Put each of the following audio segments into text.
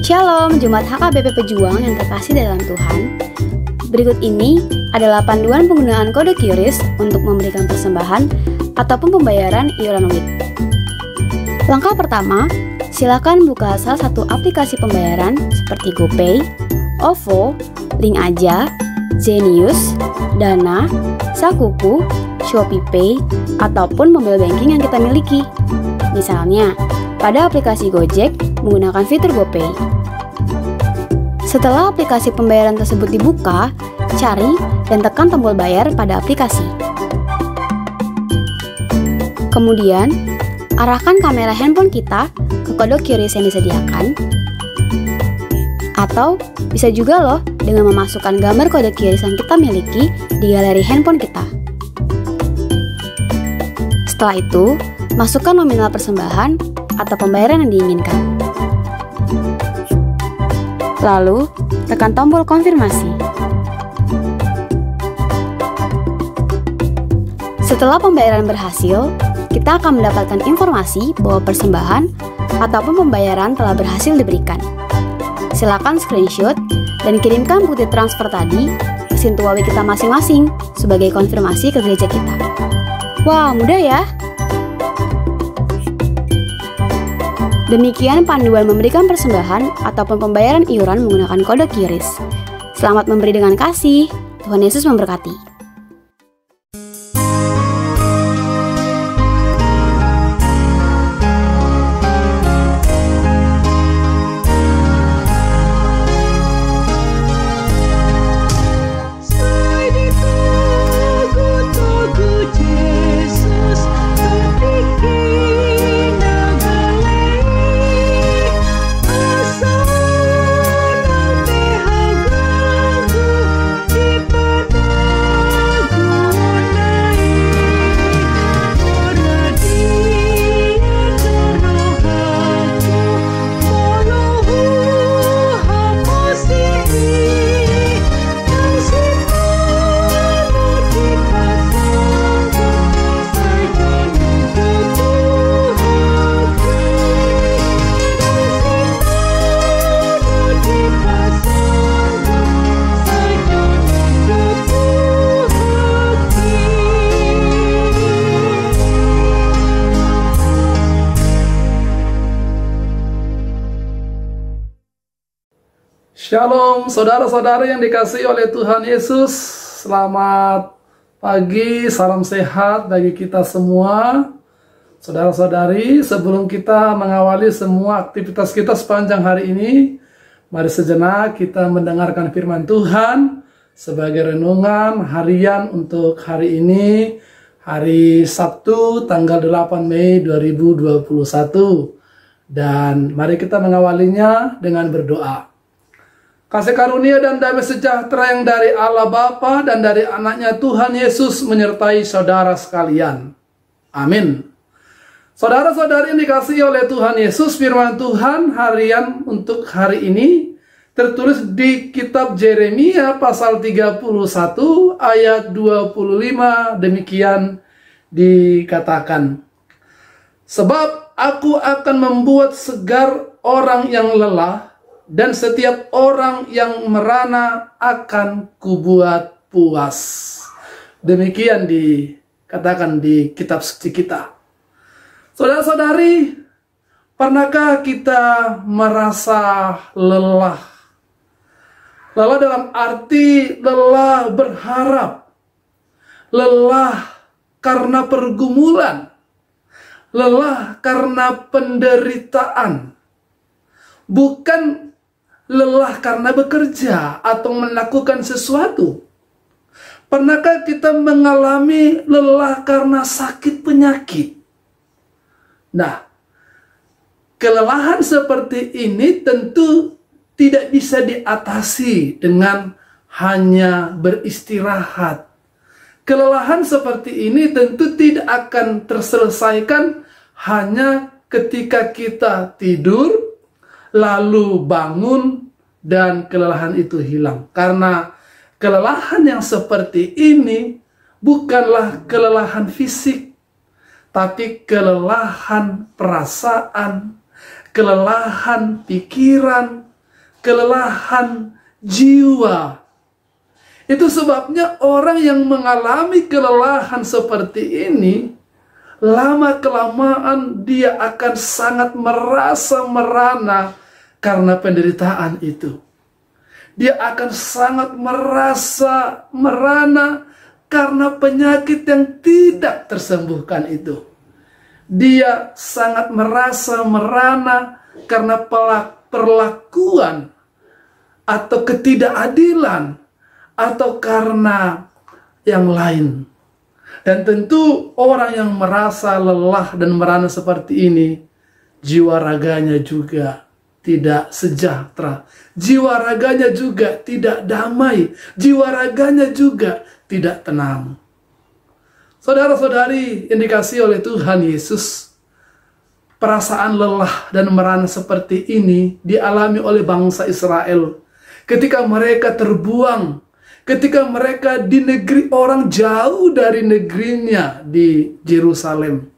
Shalom, Jemaat HKBP Pejuang yang terkasih dalam Tuhan. Berikut ini adalah panduan penggunaan kode QRIS untuk memberikan persembahan ataupun pembayaran iuran WIC. Langkah pertama, silakan buka salah satu aplikasi pembayaran seperti GoPay, OVO, Link Aja, Zenius, Dana, Sakuku, ShopeePay, ataupun mobile banking yang kita miliki. Misalnya, pada aplikasi Gojek menggunakan fitur GoPay. Setelah aplikasi pembayaran tersebut dibuka, cari dan tekan tombol bayar pada aplikasi. Kemudian, arahkan kamera handphone kita ke kode QRIS yang disediakan. Atau bisa juga loh dengan memasukkan gambar kode QRIS yang kita miliki di galeri handphone kita. Setelah itu, masukkan nominal persembahan atau pembayaran yang diinginkan. Lalu, tekan tombol konfirmasi. Setelah pembayaran berhasil, kita akan mendapatkan informasi bahwa persembahan ataupun pembayaran telah berhasil diberikan. Silakan screenshot dan kirimkan bukti transfer tadi ke Sintuawi kita masing-masing sebagai konfirmasi ke gereja kita. Wah, mudah ya? Demikian panduan memberikan persembahan ataupun pembayaran iuran menggunakan kode QRIS. Selamat memberi dengan kasih. Tuhan Yesus memberkati. Shalom saudara-saudara yang dikasihi oleh Tuhan Yesus. Selamat pagi, salam sehat bagi kita semua. Saudara-saudari, sebelum kita mengawali semua aktivitas kita sepanjang hari ini, mari sejenak kita mendengarkan firman Tuhan sebagai renungan harian untuk hari ini, hari Sabtu tanggal 8 Mei 2021. Dan mari kita mengawalinya dengan berdoa. Kasih karunia dan damai sejahtera yang dari Allah Bapa dan dari anaknya Tuhan Yesus menyertai saudara sekalian. Amin. Saudara-saudari yang dikasihi oleh Tuhan Yesus, firman Tuhan harian untuk hari ini tertulis di kitab Yeremia pasal 31 ayat 25, demikian dikatakan. Sebab aku akan membuat segar orang yang lelah, dan setiap orang yang merana akan kubuat puas. Demikian dikatakan di kitab suci kita. Saudara-saudari, pernahkah kita merasa lelah? Lelah dalam arti lelah berharap, lelah karena pergumulan, lelah karena penderitaan, bukan lelah karena bekerja atau melakukan sesuatu. Pernahkah kita mengalami lelah karena sakit penyakit? Nah, kelelahan seperti ini tentu tidak bisa diatasi dengan hanya beristirahat. Kelelahan seperti ini tentu tidak akan terselesaikan hanya ketika kita tidur, lalu bangun dan kelelahan itu hilang. Karena kelelahan yang seperti ini bukanlah kelelahan fisik, tapi kelelahan perasaan, kelelahan pikiran, kelelahan jiwa. Itu sebabnya orang yang mengalami kelelahan seperti ini, lama-kelamaan dia akan sangat merasa merana karena penderitaan itu. Dia akan sangat merasa merana karena penyakit yang tidak tersembuhkan itu. Dia sangat merasa merana karena perlakuan atau ketidakadilan atau karena yang lain. Dan tentu orang yang merasa lelah dan merana seperti ini, jiwa raganya juga tidak sejahtera. Jiwa raganya juga tidak damai. Jiwa raganya juga tidak tenang. Saudara-saudari yang dikasihi oleh Tuhan Yesus, perasaan lelah dan merana seperti ini dialami oleh bangsa Israel ketika mereka terbuang, ketika mereka di negeri orang jauh dari negerinya di Yerusalem.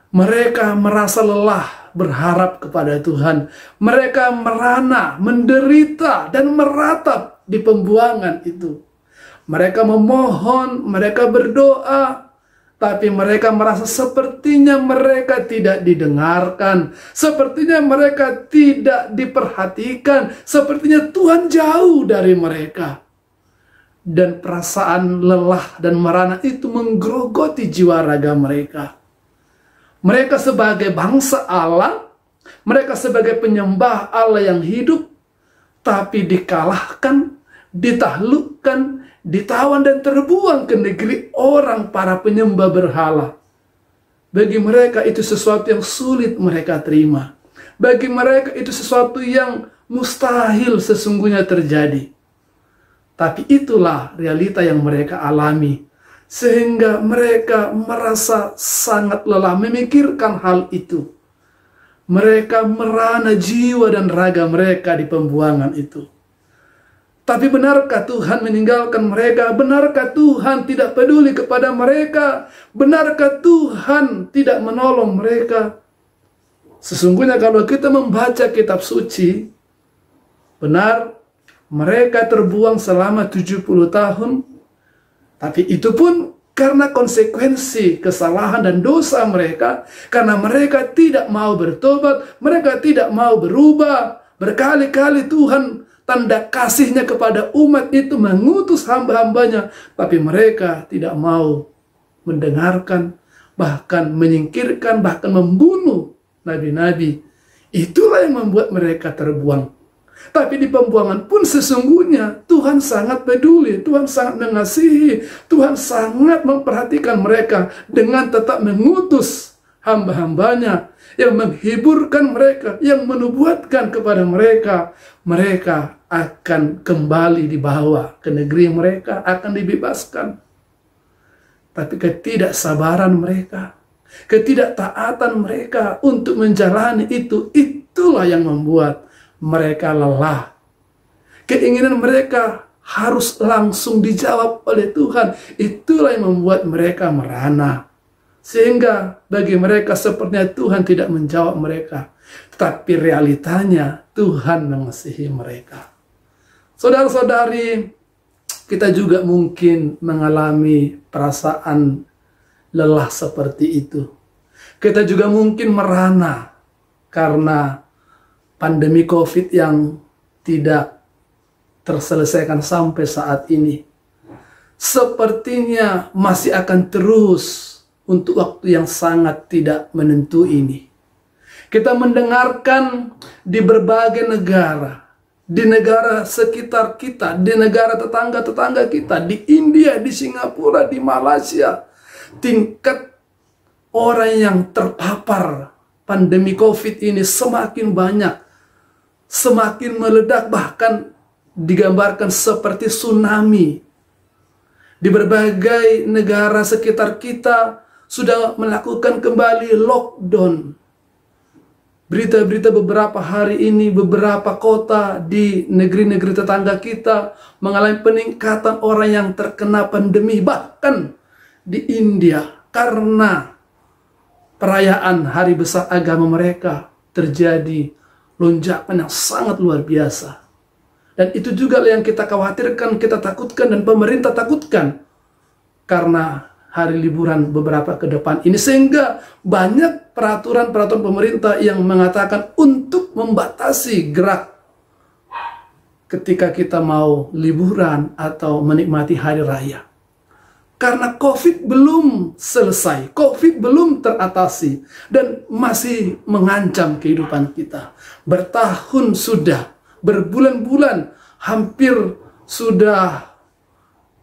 Mereka merasa lelah berharap kepada Tuhan. Mereka merana, menderita, dan meratap di pembuangan itu. Mereka memohon, mereka berdoa, tapi mereka merasa sepertinya mereka tidak didengarkan. Sepertinya mereka tidak diperhatikan. Sepertinya Tuhan jauh dari mereka. Dan perasaan lelah dan merana itu menggerogoti jiwa raga mereka. Mereka sebagai bangsa Allah, mereka sebagai penyembah Allah yang hidup, tapi dikalahkan, ditaklukkan, ditawan dan terbuang ke negeri orang para penyembah berhala. Bagi mereka itu sesuatu yang sulit mereka terima. Bagi mereka itu sesuatu yang mustahil sesungguhnya terjadi. Tapi itulah realita yang mereka alami. Sehingga mereka merasa sangat lelah memikirkan hal itu. Mereka merana jiwa dan raga mereka di pembuangan itu. Tapi benarkah Tuhan meninggalkan mereka? Benarkah Tuhan tidak peduli kepada mereka? Benarkah Tuhan tidak menolong mereka? Sesungguhnya kalau kita membaca kitab suci, benar mereka terbuang selama 70 tahun. Tapi itu pun karena konsekuensi kesalahan dan dosa mereka. Karena mereka tidak mau bertobat, mereka tidak mau berubah. Berkali-kali Tuhan tanda kasihnya kepada umat itu mengutus hamba-hambanya. Tapi mereka tidak mau mendengarkan, bahkan menyingkirkan, bahkan membunuh nabi-nabi. Itulah yang membuat mereka terbuang. Tapi di pembuangan pun sesungguhnya Tuhan sangat peduli, Tuhan sangat mengasihi, Tuhan sangat memperhatikan mereka dengan tetap mengutus hamba-hambanya yang menghiburkan mereka, yang menubuatkan kepada mereka. Mereka akan kembali dibawa ke negeri mereka, akan dibebaskan. Tapi ketidaksabaran mereka, ketidaktaatan mereka untuk menjalani itu, itulah yang membuat mereka lelah. Keinginan mereka harus langsung dijawab oleh Tuhan. Itulah yang membuat mereka merana. Sehingga bagi mereka sepertinya Tuhan tidak menjawab mereka. Tapi realitanya Tuhan mengasihi mereka. Saudara-saudari, kita juga mungkin mengalami perasaan lelah seperti itu. Kita juga mungkin merana karena pandemi COVID yang tidak terselesaikan sampai saat ini. Sepertinya masih akan terus untuk waktu yang sangat tidak menentu ini. Kita mendengarkan di berbagai negara, di negara sekitar kita, di negara tetangga-tetangga kita, di India, di Singapura, di Malaysia, tingkat orang yang terpapar pandemi COVID ini semakin banyak. Semakin meledak, bahkan digambarkan seperti tsunami. Di berbagai negara sekitar kita sudah melakukan kembali lockdown. Berita-berita beberapa hari ini, beberapa kota di negeri-negeri tetangga kita mengalami peningkatan orang yang terkena pandemi. Bahkan di India, karena perayaan hari besar agama mereka terjadi lonjakan yang sangat luar biasa. Dan itu juga yang kita khawatirkan, kita takutkan, dan pemerintah takutkan. Karena hari liburan beberapa ke depan ini, sehingga banyak peraturan-peraturan pemerintah yang mengatakan untuk membatasi gerak ketika kita mau liburan atau menikmati hari raya. Karena COVID belum selesai, COVID belum teratasi, dan masih mengancam kehidupan kita. Bertahun sudah, berbulan-bulan, hampir sudah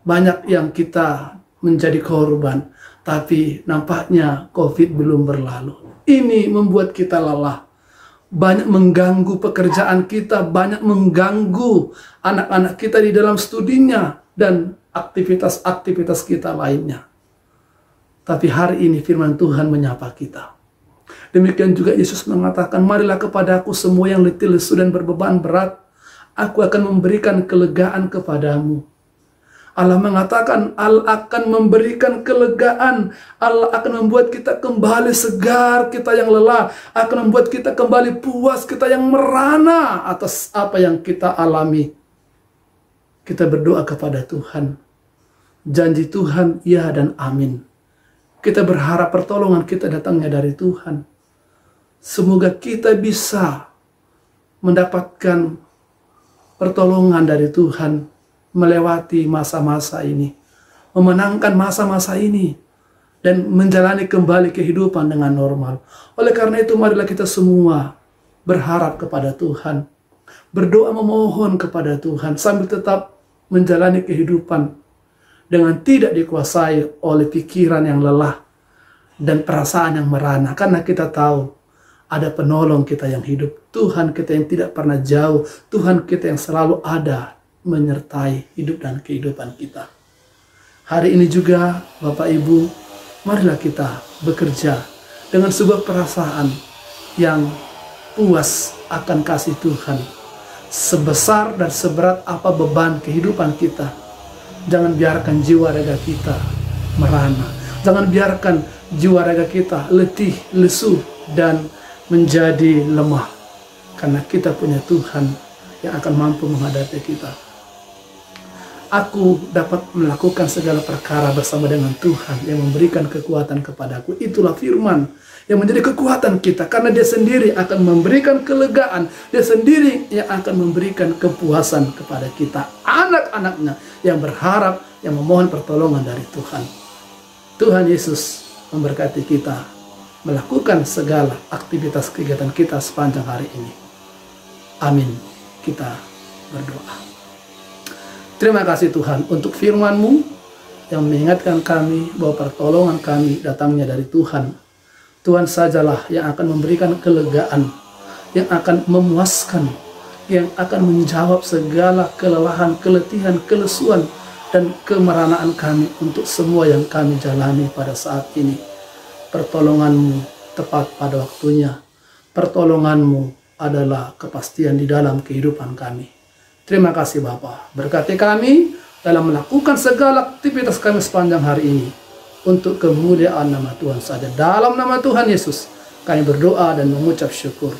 banyak yang kita menjadi korban. Tapi nampaknya COVID belum berlalu. Ini membuat kita lelah. Banyak mengganggu pekerjaan kita, banyak mengganggu anak-anak kita di dalam studinya, dan aktivitas-aktivitas kita lainnya. Tapi hari ini firman Tuhan menyapa kita. Demikian juga Yesus mengatakan, marilah kepadaku semua yang letih lesu dan berbeban berat, aku akan memberikan kelegaan kepadamu. Allah mengatakan, Allah akan memberikan kelegaan, Allah akan membuat kita kembali segar, kita yang lelah, akan membuat kita kembali puas, kita yang merana atas apa yang kita alami. Kita berdoa kepada Tuhan. Janji Tuhan, ya dan amin. Kita berharap pertolongan kita datangnya dari Tuhan. Semoga kita bisa mendapatkan pertolongan dari Tuhan, melewati masa-masa ini, memenangkan masa-masa ini, dan menjalani kembali kehidupan dengan normal. Oleh karena itu, marilah kita semua berharap kepada Tuhan, berdoa memohon kepada Tuhan, sambil tetap menjalani kehidupan dengan tidak dikuasai oleh pikiran yang lelah dan perasaan yang merana. Karena kita tahu ada penolong kita yang hidup, Tuhan kita yang tidak pernah jauh, Tuhan kita yang selalu ada menyertai hidup dan kehidupan kita. Hari ini juga Bapak Ibu, marilah kita bekerja dengan sebuah perasaan yang puas akan kasih Tuhan. Sebesar dan seberat apa beban kehidupan kita, jangan biarkan jiwa raga kita merana. Jangan biarkan jiwa raga kita letih, lesu, dan menjadi lemah. Karena kita punya Tuhan yang akan mampu menghadapi kita. Aku dapat melakukan segala perkara bersama dengan Tuhan yang memberikan kekuatan kepadaku. Itulah firman yang menjadi kekuatan kita. Karena Dia sendiri akan memberikan kelegaan. Dia sendiri yang akan memberikan kepuasan kepada kita, anak-anaknya yang berharap, yang memohon pertolongan dari Tuhan. Tuhan Yesus memberkati kita melakukan segala aktivitas kegiatan kita sepanjang hari ini. Amin. Kita berdoa. Terima kasih Tuhan untuk firman-Mu yang mengingatkan kami bahwa pertolongan kami datangnya dari Tuhan. Tuhan sajalah yang akan memberikan kelegaan, yang akan memuaskan, yang akan menjawab segala kelelahan, keletihan, kelesuan, dan kemeranaan kami untuk semua yang kami jalani pada saat ini. Pertolongan-Mu tepat pada waktunya. Pertolongan-Mu adalah kepastian di dalam kehidupan kami. Terima kasih Bapa. Berkati kami dalam melakukan segala aktivitas kami sepanjang hari ini. Untuk kemuliaan nama Tuhan saja. Dalam nama Tuhan Yesus, kami berdoa dan mengucap syukur.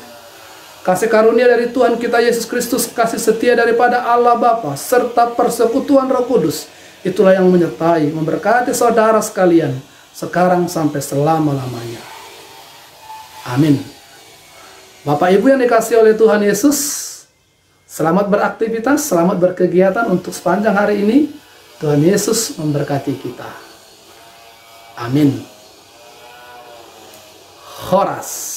Kasih karunia dari Tuhan kita Yesus Kristus, kasih setia daripada Allah Bapa, serta persekutuan Roh Kudus, itulah yang menyertai, memberkati saudara sekalian, sekarang sampai selama-lamanya. Amin. Bapak Ibu yang dikasihi oleh Tuhan Yesus, selamat beraktivitas, selamat berkegiatan untuk sepanjang hari ini. Tuhan Yesus memberkati kita. Amin. Horas.